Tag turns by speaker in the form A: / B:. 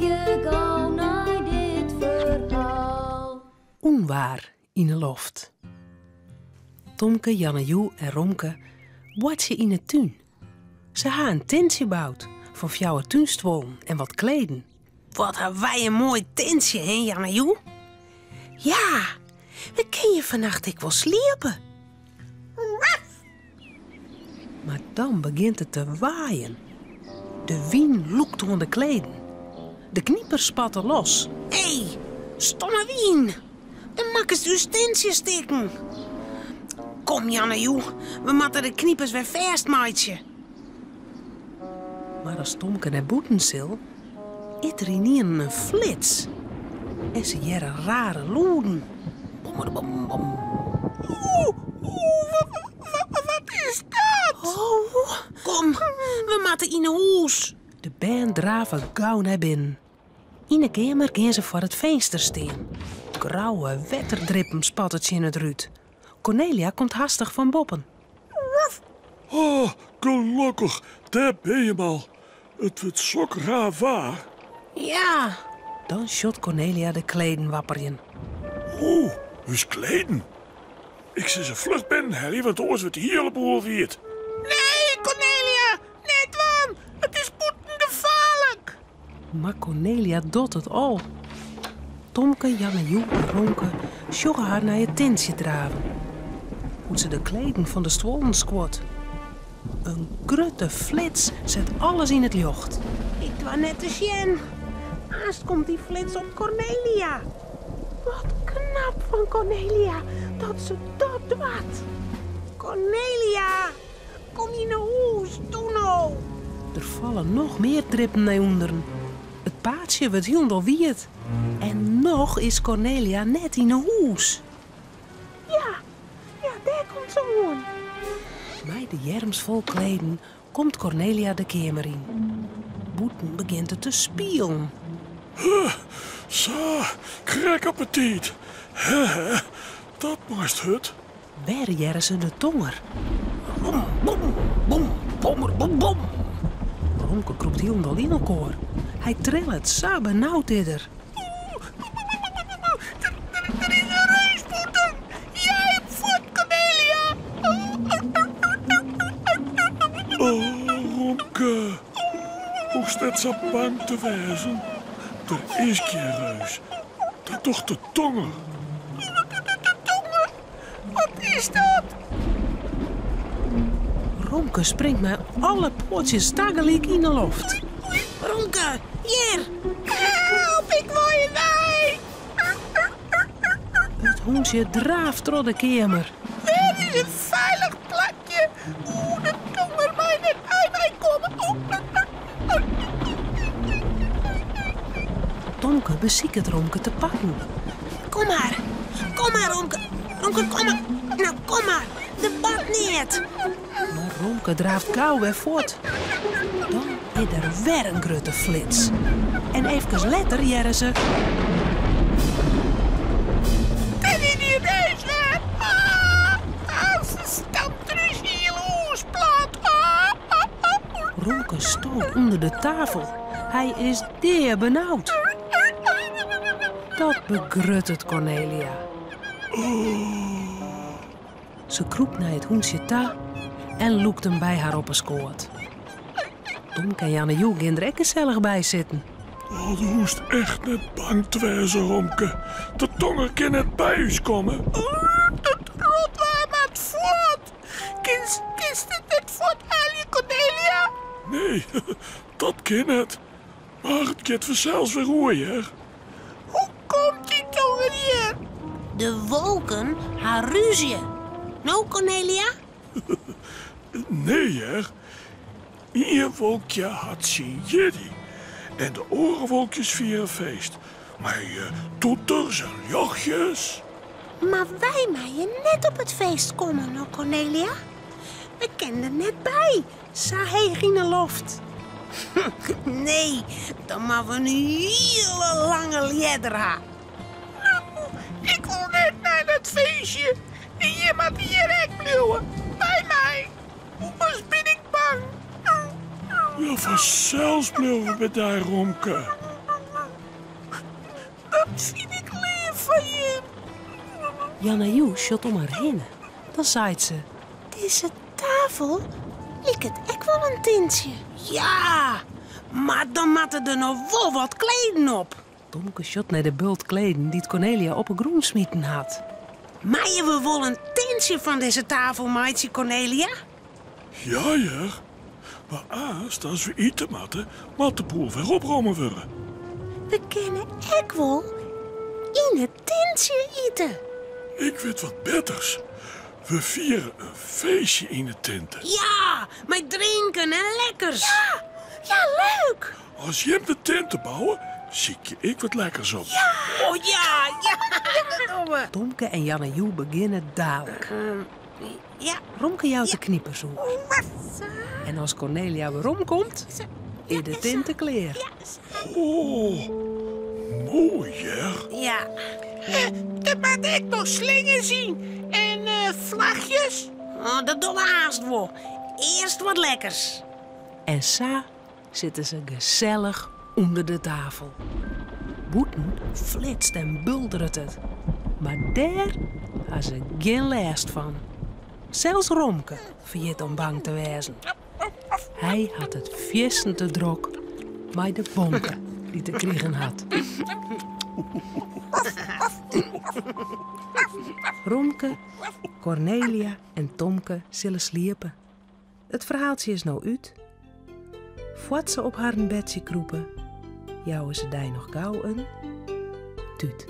A: je gauw naar dit verhaal.
B: Onwaar in de loft. Tomke, Jannejoe en Romke watje in de tuin. Ze hebben een tentje gebouwd voor jouw tuinstwollen en wat kleden. Wat hebben wij een mooi tentje, hè, Jannejoe? Ja, we kunnen je vannacht ik wel sliepen. Maar dan begint het te waaien. De wien loekt onder de kleden. De kniepers spatten los. Hé, stomme wien! Dan mag eens uw tentje stikken. Kom, Jannejoe, we moeten de kniepers weer vastmaatje. Maar als Tomke naar boeten zil, is er in een flits. En ze jaren rare loeden. Bommerdebom.
C: Wat is dat?
B: Oh, kom, we moeten in een huis. De band draven gauw naar binnen. In de kamer gaan ze voor het venster staan. Grauwe wetterdrippen spattert in het ruut. Cornelia komt hastig van boppen.
D: Oh, gelukkig, daar ben je al. Het wordt zo raar waar.
B: Ja, dan shot Cornelia de kleden wapperjen.
D: Oeh, dus kleden. Ik zie ze vlug binnen, Harry, want anders wordt de hele boel wierd.
C: Nee, Cornelia, net waan. Het is gevaarlijk.
B: Maar Cornelia doet het al. Tomke, Jannejoe en Romke sjoggen haar naar het tentje draven. Hoe ze de kleden van de stwollen squat. Een grutte flits zet alles in het jocht. Ik doe net de sjen. Haast komt die flits op Cornelia. Wat knap van Cornelia dat ze dat doet. Cornelia, kom je naar huis, doe nou. Er vallen nog meer drippen naar onderen. Het paardje wordt helemaal wierd. En nog is Cornelia net in een huis. Ja, daar komt ze aan. Bij de jerms vol kleden komt Cornelia de kamer in. Boeten begint het te spielen.
D: Zo, krijg appetiet. Dat moest het.
B: Waar jaren ze de tonger? Bom, bom, bom, bommer, bom, bom. Romke kroept helemaal in elkaar. Hij trillet, zo benauwd is er.
C: Er is een reuspoeten. Jij hebt voet, Cornelia.
D: Oh, Romke. Hoe staat ze bang te wezen? Er is geen reus. Dat toch de tonger.
C: Wat is dat?
B: Romke springt met alle pootjes tegelijk in de loft. Romke, hier!
C: Help, ik wil je bij.
B: Het hoensje draaft door de kamer.
C: Dit is een veilig plekje. Oeh, de tonger mij net bij mij komen.
B: Tomke beziekt het Romke te pakken. Kom maar, Romke. Romke, kom maar. Nou, kom maar. De bak niet. Maar Romke draaft gauw weer voort. Dan is er weer een grote flits. En even later jaren ze...
C: En in die reis weg. Als ze stamt er is heel hoes plat.
B: Romke stoot onder de tafel. Hij is zeer benauwd. Dat begruttert Cornelia. Ze kroept naar het hoensje ta en loekt hem bij haar op een skoot. Tomke en Jannejoe gaan er ook gezellig bij zitten.
D: Oh, je hoest echt net bang te wezen, Romke. De tonger kan net bij u komen.
C: Het rot waar met voort. Kist het net voort, Ellie, Cornelia?
D: Nee, dat kan het. Maar het gaat vanzelfs weer roeien.
C: Hoe komt die tonger hier?
B: De wolken haar ruzie. Nou, Cornelia?
D: Nee, hè. Ieder wolkje had zijn jiddy. En de orenwolkjes vieren feest. Maar toeters en jochjes.
B: Maar wij mogen net op het feest komen, nou, Cornelia. We kennen er net bij. Sa heeg in de loft. Nee, dan maken we een hele lange ledra.
C: Ik wil net naar dat feestje. En je moet hier ook blijven. Bij mij. Anders ben ik bang.
D: Ja, vanzelfs blijven we bij daar, Romke.
C: Dat vind ik lief van je.
B: Jan en Joe shot om haar heen. Dan zei ze...
E: Deze tafel lijkt ook wel een tintje.
B: Ja, maar dan moeten er nog wel wat kleden op. Tomke shot naar de bult kleden die het Cornelia op een groen smieten had. Maaien we wel een tintje van deze tafel, meidje Cornelia?
D: Ja, ja. Maar als we eten moeten, moet de boel weer opruimen worden.
E: We kunnen ook wel in het tintje eten.
D: Ik weet wat betters. We vieren een feestje in de tenten.
B: Ja, met drinken en lekkers.
E: Ja, leuk.
D: Als je hem de tenten bouwen, zie ik wat lekkers op.
B: Oh ja, ja. Tomke en Jan en Joe beginnen dadelijk.
E: Ja.
B: Romke jou de kniepen zoeken. En als Cornelia weer omkomt, in de tinten kleer.
D: Oh, mooi hè?
E: Ja.
C: Er moet ik nog slingen zien. En vlagjes.
B: Oh, dat doen we haast wel. Eerst wat lekkers. En sa zitten ze gezellig onder de tafel. Boeten flitst en buldert het. Maar daar had ze geen last van. Zelfs Romke verjet om bang te wezen. Hij had het vjessen te drok, maar de bonken die te kriegen had. Romke, Cornelia en Tomke zullen sliepen. Het verhaaltje is nou uit. Voordat ze op haar bedje kroepen, jouwen ze daar nog gauw een tuut.